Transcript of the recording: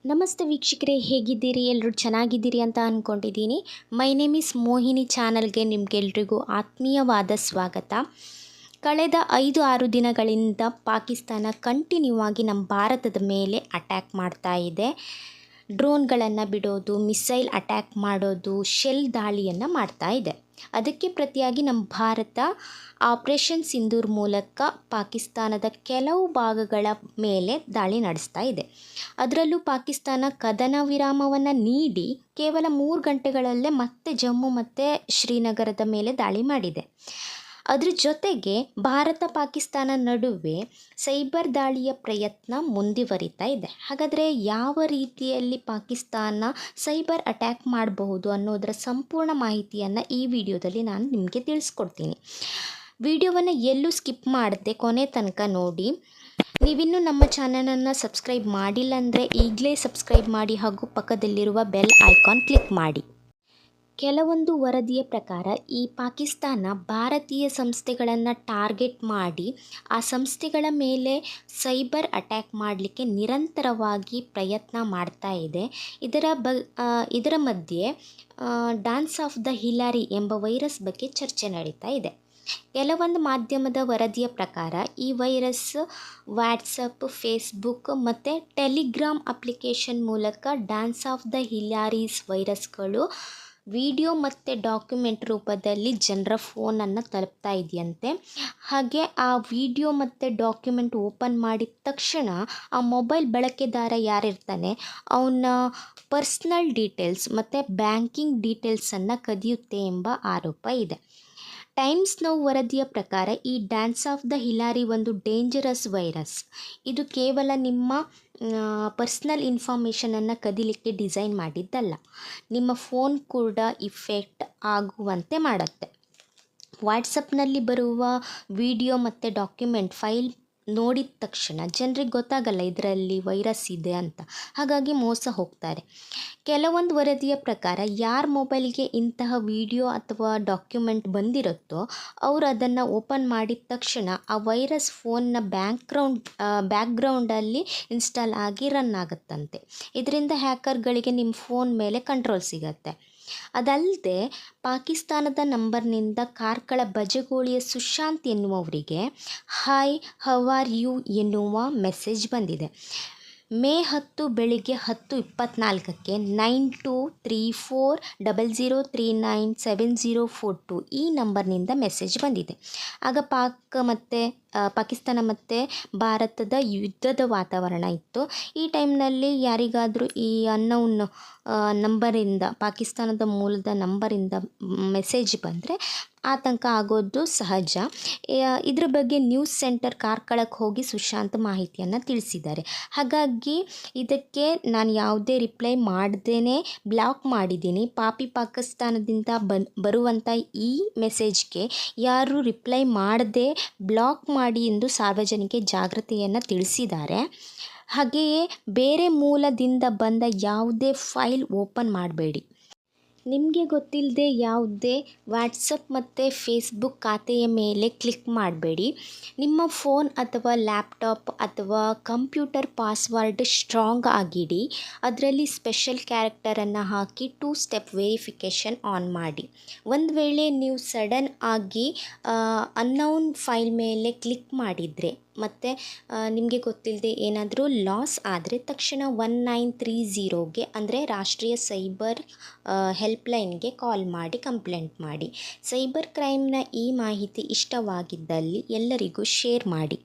ನಮಸ್ತೆ ವೀಕ್ಷಕರೇ, ಹೇಗಿದ್ದೀರಿ? ಎಲ್ಲರೂ ಚೆನ್ನಾಗಿದ್ದೀರಿ ಅಂತ ಅಂದ್ಕೊಂಡಿದ್ದೀನಿ. ಮೈ ನೇಮ್ ಇಸ್ ಮೋಹಿನಿ ಚಾನಲ್ಗೆ ನಿಮಗೆಲ್ರಿಗೂ ಆತ್ಮೀಯವಾದ ಸ್ವಾಗತ. ಕಳೆದ 5-6 ದಿನಗಳಿಂದ ಪಾಕಿಸ್ತಾನ ಕಂಟಿನ್ಯೂ ಆಗಿ ನಮ್ಮ ಭಾರತದ ಮೇಲೆ ಅಟ್ಯಾಕ್ ಮಾಡ್ತಾ ಇದೆ. ಡ್ರೋನ್ಗಳನ್ನು ಬಿಡೋದು, ಮಿಸೈಲ್ ಅಟ್ಯಾಕ್ ಮಾಡೋದು, ಶೆಲ್ ದಾಳಿಯನ್ನು ಮಾಡ್ತಾ ಇದೆ. ಅದಕ್ಕೆ ಪ್ರತಿಯಾಗಿ ನಮ್ಮ ಭಾರತ ಆಪರೇಷನ್ ಸಿಂಧೂರ್ ಮೂಲಕ ಪಾಕಿಸ್ತಾನದ ಕೆಲವು ಭಾಗಗಳ ಮೇಲೆ ದಾಳಿ ನಡೆಸ್ತಾ ಇದೆ. ಅದರಲ್ಲೂ ಪಾಕಿಸ್ತಾನ ಕದನ ವಿರಾಮವನ್ನು ನೀಡಿ ಕೇವಲ 3 ಗಂಟೆಗಳಲ್ಲೇ ಮತ್ತೆ ಜಮ್ಮು ಮತ್ತು ಶ್ರೀನಗರದ ಮೇಲೆ ದಾಳಿ ಮಾಡಿದೆ. ಅದ್ರ ಜೊತೆಗೆ ಭಾರತ ಪಾಕಿಸ್ತಾನ ನಡುವೆ ಸೈಬರ್ ದಾಳಿಯ ಪ್ರಯತ್ನ ಮುಂದುವರಿತಾ ಇದೆ. ಹಾಗಾದರೆ ಯಾವ ರೀತಿಯಲ್ಲಿ ಪಾಕಿಸ್ತಾನ ಸೈಬರ್ ಅಟ್ಯಾಕ್ ಮಾಡಬಹುದು ಅನ್ನೋದರ ಸಂಪೂರ್ಣ ಮಾಹಿತಿಯನ್ನು ಈ ವಿಡಿಯೋದಲ್ಲಿ ನಾನು ನಿಮಗೆ ತಿಳಿಸ್ಕೊಡ್ತೀನಿ. ವಿಡಿಯೋವನ್ನು ಎಲ್ಲೂ ಸ್ಕಿಪ್ ಮಾಡದೆ ಕೊನೆ ತನಕ ನೋಡಿ. ನೀವಿನ್ನೂ ನಮ್ಮ ಚಾನಲನ್ನು ಸಬ್ಸ್ಕ್ರೈಬ್ ಮಾಡಿಲ್ಲ ಅಂದರೆ ಈಗಲೇ ಸಬ್ಸ್ಕ್ರೈಬ್ ಮಾಡಿ ಹಾಗೂ ಪಕ್ಕದಲ್ಲಿರುವ ಬೆಲ್ ಐಕಾನ್ ಕ್ಲಿಕ್ ಮಾಡಿ. ಕೆಲವೊಂದು ವರದಿಯ ಪ್ರಕಾರ ಈ ಪಾಕಿಸ್ತಾನ ಭಾರತೀಯ ಸಂಸ್ಥೆಗಳನ್ನು ಟಾರ್ಗೆಟ್ ಮಾಡಿ ಆ ಸಂಸ್ಥೆಗಳ ಮೇಲೆ ಸೈಬರ್ ಅಟ್ಯಾಕ್ ಮಾಡಲಿಕ್ಕೆ ನಿರಂತರವಾಗಿ ಪ್ರಯತ್ನ ಮಾಡ್ತಾ ಇದೆ. ಇದರ ಮಧ್ಯೆ ಡ್ಯಾನ್ಸ್ ಆಫ್ ದ ಹಿಲಾರಿ ಎಂಬ ವೈರಸ್ ಬಗ್ಗೆ ಚರ್ಚೆ ನಡೀತಾ ಇದೆ. ಕೆಲವೊಂದು ಮಾಧ್ಯಮದ ವರದಿಯ ಪ್ರಕಾರ ಈ ವೈರಸ್ ವಾಟ್ಸಪ್, ಫೇಸ್ಬುಕ್ ಮತ್ತು ಟೆಲಿಗ್ರಾಮ್ ಅಪ್ಲಿಕೇಶನ್ ಮೂಲಕ ಡ್ಯಾನ್ಸ್ ಆಫ್ ದ ಹಿಲಾರೀಸ್ ವೈರಸ್ಗಳು ವಿಡಿಯೋ ಮತ್ತು ಡಾಕ್ಯುಮೆಂಟ್ ರೂಪದಲ್ಲಿ ಜನರ ಫೋನನ್ನು ತಲುಪ್ತಾ ಇದೆಯಂತೆ. ಹಾಗೆ ಆ ವಿಡಿಯೋ ಮತ್ತು ಡಾಕ್ಯುಮೆಂಟ್ ಓಪನ್ ಮಾಡಿದ ತಕ್ಷಣ ಆ ಮೊಬೈಲ್ ಬಳಕೆದಾರ ಯಾರಿರ್ತಾನೆ ಅವನ ಪರ್ಸ್ನಲ್ ಡೀಟೇಲ್ಸ್ ಮತ್ತು ಬ್ಯಾಂಕಿಂಗ್ ಡೀಟೇಲ್ಸನ್ನು ಕದಿಯುತ್ತೆ ಎಂಬ ಆರೋಪ ಇದೆ. ಟೈಮ್ಸ್ ನೌ ವರದಿಯ ಪ್ರಕಾರ ಈ ಡ್ಯಾನ್ಸ್ ಆಫ್ ದ ಹಿಲಾರಿ ಒಂದು ಡೇಂಜರಸ್ ವೈರಸ್. ಇದು ಕೇವಲ ನಿಮ್ಮ ಪರ್ಸ್ನಲ್ ಇನ್ಫಾರ್ಮೇಷನನ್ನು ಕದಿಲಿಕ್ಕೆ ಡಿಸೈನ್ ಮಾಡಿದ್ದಲ್ಲ, ನಿಮ್ಮ ಫೋನ್ ಕೂಡ ಇಫೆಕ್ಟ್ ಆಗುವಂತೆ ಮಾಡುತ್ತೆ. ವಾಟ್ಸಪ್ನಲ್ಲಿ ಬರುವ ವಿಡಿಯೋ ಮತ್ತು ಡಾಕ್ಯುಮೆಂಟ್ ಫೈಲ್ ನೋಡಿದ ತಕ್ಷಣ ಜನರಿಗೆ ಗೊತ್ತಾಗಲ್ಲ ಇದರಲ್ಲಿ ವೈರಸ್ ಇದೆ ಅಂತ, ಹಾಗಾಗಿ ಮೋಸ ಹೋಗ್ತಾರೆ. ಕೆಲವೊಂದು ವರದಿಯ ಪ್ರಕಾರ ಯಾರ ಮೊಬೈಲ್ಗೆ ಇಂತಹ ವಿಡಿಯೋ ಅಥವಾ ಡಾಕ್ಯುಮೆಂಟ್ ಬಂದಿರುತ್ತೋ ಅವರು ಅದನ್ನು ಓಪನ್ ಮಾಡಿದ ತಕ್ಷಣ ಆ ವೈರಸ್ ಫೋನ್ನ ಬ್ಯಾಕ್ಗ್ರೌಂಡಲ್ಲಿ ಇನ್ಸ್ಟಾಲ್ ಆಗಿ ರನ್ ಆಗುತ್ತಂತೆ. ಇದರಿಂದ ಹ್ಯಾಕರ್ಗಳಿಗೆ ನಿಮ್ಮ ಫೋನ್ ಮೇಲೆ ಕಂಟ್ರೋಲ್ ಸಿಗತ್ತೆ. ಅದಲ್ಲದೆ ಪಾಕಿಸ್ತಾನದ ನಂಬರ್ನಿಂದ ಕಾರ್ಕಳ ಬಜಗೋಳಿಯ ಸುಶಾಂತ್ ಎನ್ನುವವರಿಗೆ ಹಾಯ್ ಹೌ ಆರ್ ಯು ಎನ್ನುವ ಮೆಸೇಜ್ ಬಂದಿದೆ. ಮೇ 10 ಬೆಳಿಗ್ಗೆ 10:24ಕ್ಕೆ 923400397042 ಈ ನಂಬರ್ನಿಂದ ಮೆಸೇಜ್ ಬಂದಿದೆ. ಆಗ ಪಾಕಿಸ್ತಾನ ಮತ್ತು ಭಾರತದ ಯುದ್ಧದ ವಾತಾವರಣ ಇತ್ತು. ಈ ಟೈಮ್ನಲ್ಲಿ ಯಾರಿಗಾದರೂ ಈ ಅನ್ನೌನ್ ನಂಬರಿಂದ, ಪಾಕಿಸ್ತಾನದ ಮೂಲದ ನಂಬರಿಂದ ಮೆಸೇಜ್ ಬಂದರೆ ಆತಂಕ ಆಗೋದು ಸಹಜ. ಇದ್ರ ಬಗ್ಗೆ ನ್ಯೂಸ್ ಸೆಂಟರ್ ಕಾರ್ಕಳಕ್ಕೆ ಹೋಗಿ ಸುಶಾಂತ್ ಮಾಹಿತಿಯನ್ನು ತಿಳಿಸಿದ್ದಾರೆ. ಹಾಗಾಗಿ ಇದಕ್ಕೆ ನಾನು ಯಾವುದೇ ರಿಪ್ಲೈ ಮಾಡ್ದೇ ಬ್ಲಾಕ್ ಮಾಡಿದ್ದೀನಿ. ಪಾಕಿಸ್ತಾನದಿಂದ ಬರುವಂಥ ಈ ಮೆಸೇಜ್ಗೆ ಯಾರು ರಿಪ್ಲೈ ಮಾಡದೆ ಬ್ಲಾಕ್ ಮಾಡಿ ಎಂದು ಸಾರ್ವಜನಿಕ ಜಾಗೃತಿಯನ್ನು ತಿಳಿಸಿದ್ದಾರೆ. ಹಾಗೆಯೇ ಬೇರೆ ಮೂಲದಿಂದ ಬಂದ ಯಾವುದೇ ಫೈಲ್ ಓಪನ್ ಮಾಡಬೇಡಿ. ನಿಮಗೆ ಗೊತ್ತಿಲ್ಲದೆ ಯಾವುದೇ ವಾಟ್ಸಪ್ ಮತ್ತು ಫೇಸ್ಬುಕ್ ಖಾತೆಯ ಮೇಲೆ ಕ್ಲಿಕ್ ಮಾಡಬೇಡಿ. ನಿಮ್ಮ ಫೋನ್ ಅಥವಾ ಲ್ಯಾಪ್ಟಾಪ್ ಅಥವಾ ಕಂಪ್ಯೂಟರ್ ಪಾಸ್ವರ್ಡ್ ಸ್ಟ್ರಾಂಗ್ ಆಗಿಡಿ. ಅದರಲ್ಲಿ ಸ್ಪೆಷಲ್ ಕ್ಯಾರೆಕ್ಟರನ್ನು ಹಾಕಿ 2 ಸ್ಟೆಪ್ ವೆರಿಫಿಕೇಷನ್ ಆನ್ ಮಾಡಿ. ಒಂದು ವೇಳೆ ನೀವು ಸಡನ್ ಆಗಿ ಅನ್ನೌನ್ ಫೈಲ್ ಮೇಲೆ ಕ್ಲಿಕ್ ಮಾಡಿದರೆ ಮತ್ತು ನಿಮಗೆ ಗೊತ್ತಿಲ್ಲದೆ ಏನಾದರೂ ಲಾಸ್ ಆದರೆ ತಕ್ಷಣ 1930ಗೆ ಅಂದರೆ ರಾಷ್ಟ್ರೀಯ ಸೈಬರ್ ಹೆಲ್ಪ್ಲೈನ್ಗೆ ಕಾಲ್ ಮಾಡಿ ಕಂಪ್ಲೇಂಟ್ ಮಾಡಿ. ಸೈಬರ್ ಕ್ರೈಮ್ನ ಈ ಮಾಹಿತಿ ಇಷ್ಟವಾಗಿದ್ದಲ್ಲಿ ಎಲ್ಲರಿಗೂ ಶೇರ್ ಮಾಡಿ.